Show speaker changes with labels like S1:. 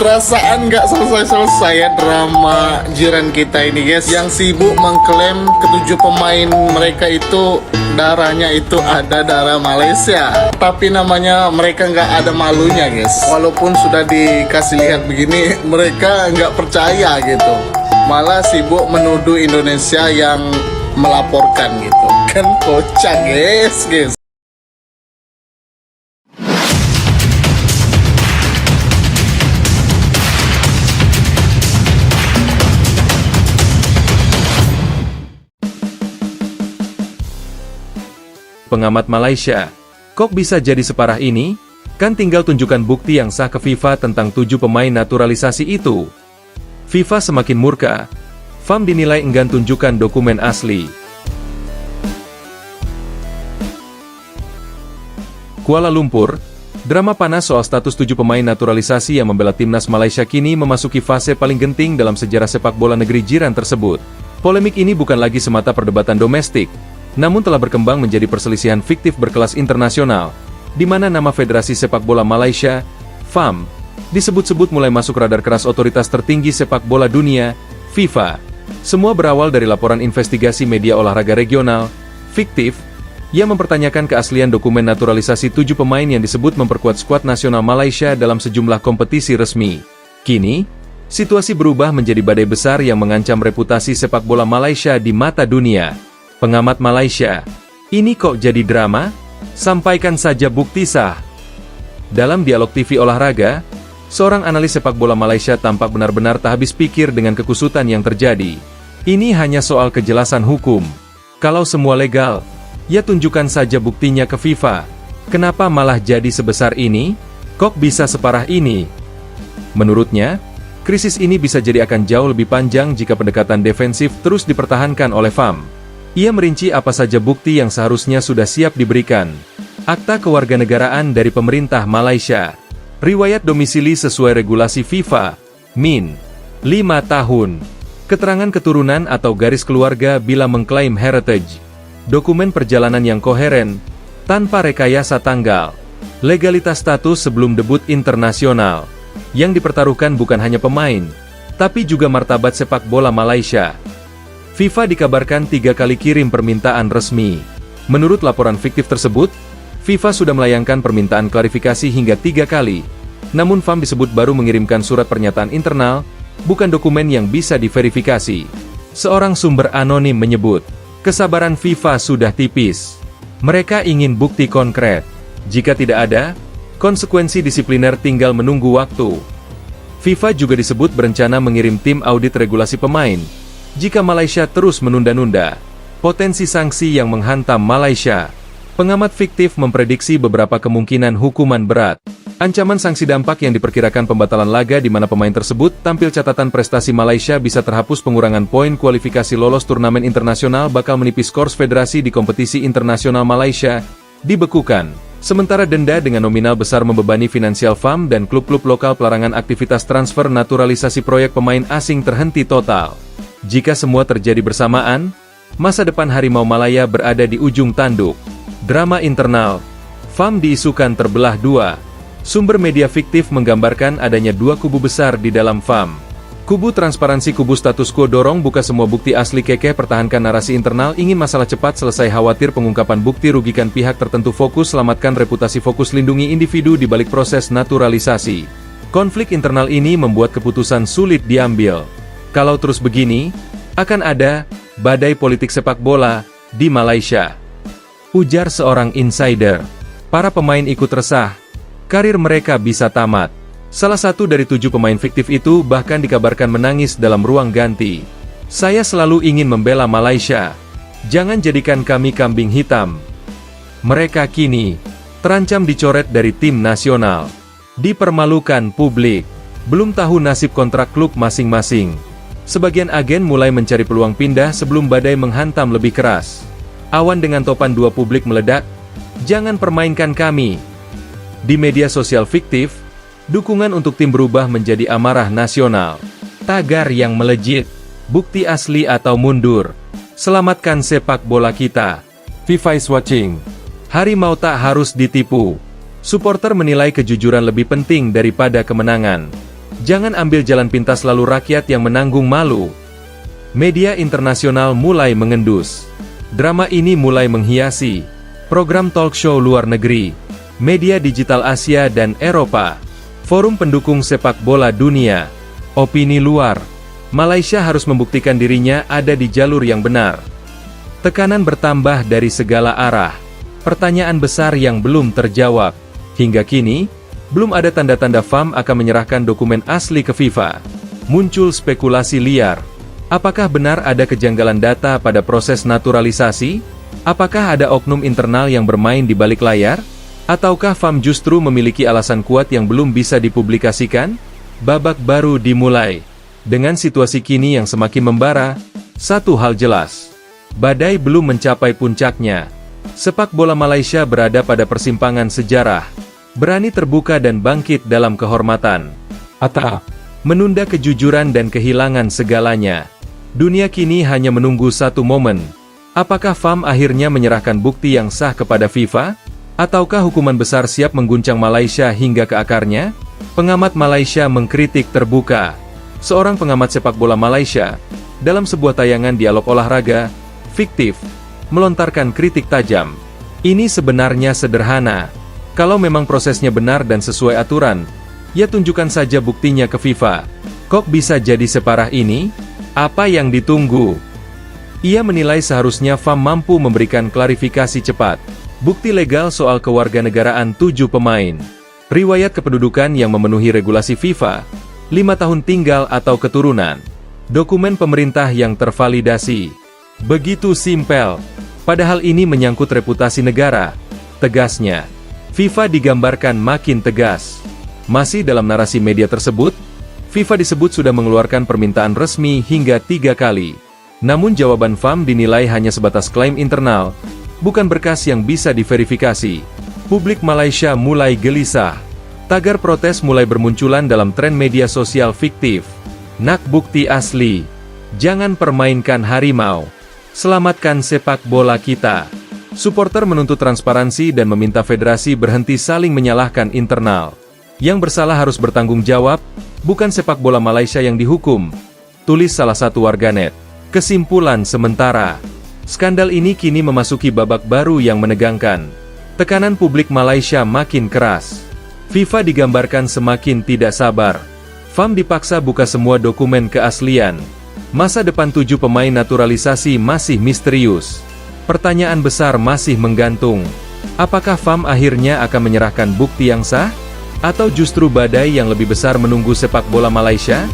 S1: Perasaan nggak selesai-selesai ya drama jiran kita ini guys, yang sibuk mengklaim ketujuh pemain mereka itu darahnya itu ada darah Malaysia, tapi namanya mereka nggak ada malunya guys. Walaupun sudah dikasih lihat begini, mereka nggak percaya gitu, malah sibuk menuduh Indonesia yang melaporkan gitu kan. Kocak guys.
S2: Pengamat Malaysia, kok bisa jadi separah ini? Kan tinggal tunjukkan bukti yang sah ke FIFA tentang 7 pemain naturalisasi itu. FIFA semakin murka. FAM dinilai enggan tunjukkan dokumen asli. Kuala Lumpur, drama panas soal status 7 pemain naturalisasi yang membela timnas Malaysia kini memasuki fase paling genting dalam sejarah sepak bola negeri jiran tersebut. Polemik ini bukan lagi semata perdebatan domestik, namun telah berkembang menjadi perselisihan fiktif berkelas internasional, di mana nama Federasi Sepak Bola Malaysia, FAM, disebut-sebut mulai masuk radar keras otoritas tertinggi sepak bola dunia, FIFA. Semua berawal dari laporan investigasi media olahraga regional, fiktif, yang mempertanyakan keaslian dokumen naturalisasi 7 pemain yang disebut memperkuat skuad nasional Malaysia dalam sejumlah kompetisi resmi. Kini, situasi berubah menjadi badai besar yang mengancam reputasi sepak bola Malaysia di mata dunia. Pengamat Malaysia, ini kok jadi drama? Sampaikan saja bukti sah. Dalam dialog TV olahraga, seorang analis sepak bola Malaysia tampak benar-benar tak habis pikir dengan kekusutan yang terjadi. Ini hanya soal kejelasan hukum. Kalau semua legal, ya tunjukkan saja buktinya ke FIFA. Kenapa malah jadi sebesar ini? Kok bisa separah ini? Menurutnya, krisis ini bisa jadi akan jauh lebih panjang jika pendekatan defensif terus dipertahankan oleh FAM. Ia merinci apa saja bukti yang seharusnya sudah siap diberikan. Akta kewarganegaraan dari pemerintah Malaysia. Riwayat domisili sesuai regulasi FIFA, MIN, 5 tahun. Keterangan keturunan atau garis keluarga bila mengklaim heritage. Dokumen perjalanan yang koheren, tanpa rekayasa tanggal. Legalitas status sebelum debut internasional. Yang dipertaruhkan bukan hanya pemain, tapi juga martabat sepak bola Malaysia. FIFA dikabarkan 3 kali kirim permintaan resmi. Menurut laporan fiktif tersebut, FIFA sudah melayangkan permintaan klarifikasi hingga 3 kali. Namun FAM disebut baru mengirimkan surat pernyataan internal, bukan dokumen yang bisa diverifikasi. Seorang sumber anonim menyebut, kesabaran FIFA sudah tipis. Mereka ingin bukti konkret. Jika tidak ada, konsekuensi disipliner tinggal menunggu waktu. FIFA juga disebut berencana mengirim tim audit regulasi pemain. Jika Malaysia terus menunda-nunda, potensi sanksi yang menghantam Malaysia. Pengamat fiktif memprediksi beberapa kemungkinan hukuman berat. Ancaman sanksi dampak yang diperkirakan pembatalan laga di mana pemain tersebut tampil catatan prestasi Malaysia bisa terhapus, pengurangan poin kualifikasi lolos turnamen internasional bakal menipis skor federasi di kompetisi internasional Malaysia, dibekukan. Sementara denda dengan nominal besar membebani finansial FAM dan klub-klub lokal, pelarangan aktivitas transfer naturalisasi proyek pemain asing terhenti total. Jika semua terjadi bersamaan, masa depan Harimau Malaya berada di ujung tanduk. Drama internal, FAM diisukan terbelah 2. Sumber media fiktif menggambarkan adanya 2 kubu besar di dalam FAM. Kubu transparansi, kubu status quo dorong buka semua bukti asli, kekeh pertahankan narasi internal, ingin masalah cepat selesai, khawatir pengungkapan bukti rugikan pihak tertentu, fokus selamatkan reputasi, fokus lindungi individu di balik proses naturalisasi. Konflik internal ini membuat keputusan sulit diambil. Kalau terus begini, akan ada badai politik sepak bola di Malaysia. Ujar seorang insider. Para pemain ikut resah. Karir mereka bisa tamat. Salah satu dari 7 pemain fiktif itu bahkan dikabarkan menangis dalam ruang ganti. Saya selalu ingin membela Malaysia. Jangan jadikan kami kambing hitam. Mereka kini terancam dicoret dari tim nasional. Dipermalukan publik. Belum tahu nasib kontrak klub masing-masing. Sebagian agen mulai mencari peluang pindah sebelum badai menghantam lebih keras. Awan dengan topan 2 publik meledak. Jangan permainkan kami. Di media sosial fiktif, dukungan untuk tim berubah menjadi amarah nasional. Tagar yang melejit. Bukti asli atau mundur. Selamatkan sepak bola kita. FIFA is watching. Harimau tak harus ditipu. Supporter menilai kejujuran lebih penting daripada kemenangan. Jangan ambil jalan pintas lalu rakyat yang menanggung malu. Media internasional mulai mengendus. Drama ini mulai menghiasi program talk show luar negeri, media digital Asia dan Eropa, forum pendukung sepak bola dunia, opini luar. Malaysia harus membuktikan dirinya ada di jalur yang benar. Tekanan bertambah dari segala arah. Pertanyaan besar yang belum terjawab. Hingga kini, belum ada tanda-tanda FAM akan menyerahkan dokumen asli ke FIFA. Muncul spekulasi liar. Apakah benar ada kejanggalan data pada proses naturalisasi? Apakah ada oknum internal yang bermain di balik layar? Ataukah FAM justru memiliki alasan kuat yang belum bisa dipublikasikan? Babak baru dimulai. Dengan situasi kini yang semakin membara, satu hal jelas. Badai belum mencapai puncaknya. Sepak bola Malaysia berada pada persimpangan sejarah. Berani terbuka dan bangkit dalam kehormatan. Atau menunda kejujuran dan kehilangan segalanya. Dunia kini hanya menunggu satu momen. Apakah FAM akhirnya menyerahkan bukti yang sah kepada FIFA? Ataukah hukuman besar siap mengguncang Malaysia hingga ke akarnya? Pengamat Malaysia mengkritik terbuka. Seorang pengamat sepak bola Malaysia, dalam sebuah tayangan dialog olahraga fiktif, melontarkan kritik tajam. Ini sebenarnya sederhana. Kalau memang prosesnya benar dan sesuai aturan, ya tunjukkan saja buktinya ke FIFA. Kok bisa jadi separah ini? Apa yang ditunggu? Ia menilai seharusnya FAM mampu memberikan klarifikasi cepat. Bukti legal soal kewarganegaraan 7 pemain. Riwayat kependudukan yang memenuhi regulasi FIFA, 5 tahun tinggal atau keturunan. Dokumen pemerintah yang tervalidasi. Begitu simpel. Padahal ini menyangkut reputasi negara. Tegasnya, FIFA digambarkan makin tegas. Masih dalam narasi media tersebut, FIFA disebut sudah mengeluarkan permintaan resmi hingga 3 kali. Namun jawaban FAM dinilai hanya sebatas klaim internal, bukan berkas yang bisa diverifikasi. Publik Malaysia mulai gelisah. Tagar protes mulai bermunculan dalam tren media sosial fiktif. Nak bukti asli. Jangan permainkan harimau. Selamatkan sepak bola kita. Supporter menuntut transparansi dan meminta federasi berhenti saling menyalahkan internal. Yang bersalah harus bertanggung jawab, bukan sepak bola Malaysia yang dihukum. Tulis salah satu warganet. Kesimpulan sementara, skandal ini kini memasuki babak baru yang menegangkan. Tekanan publik Malaysia makin keras. FIFA digambarkan semakin tidak sabar. FAM dipaksa buka semua dokumen keaslian. Masa depan 7 pemain naturalisasi masih misterius. Pertanyaan besar masih menggantung. Apakah FAM akhirnya akan menyerahkan bukti yang sah? Atau justru badai yang lebih besar menunggu sepak bola Malaysia?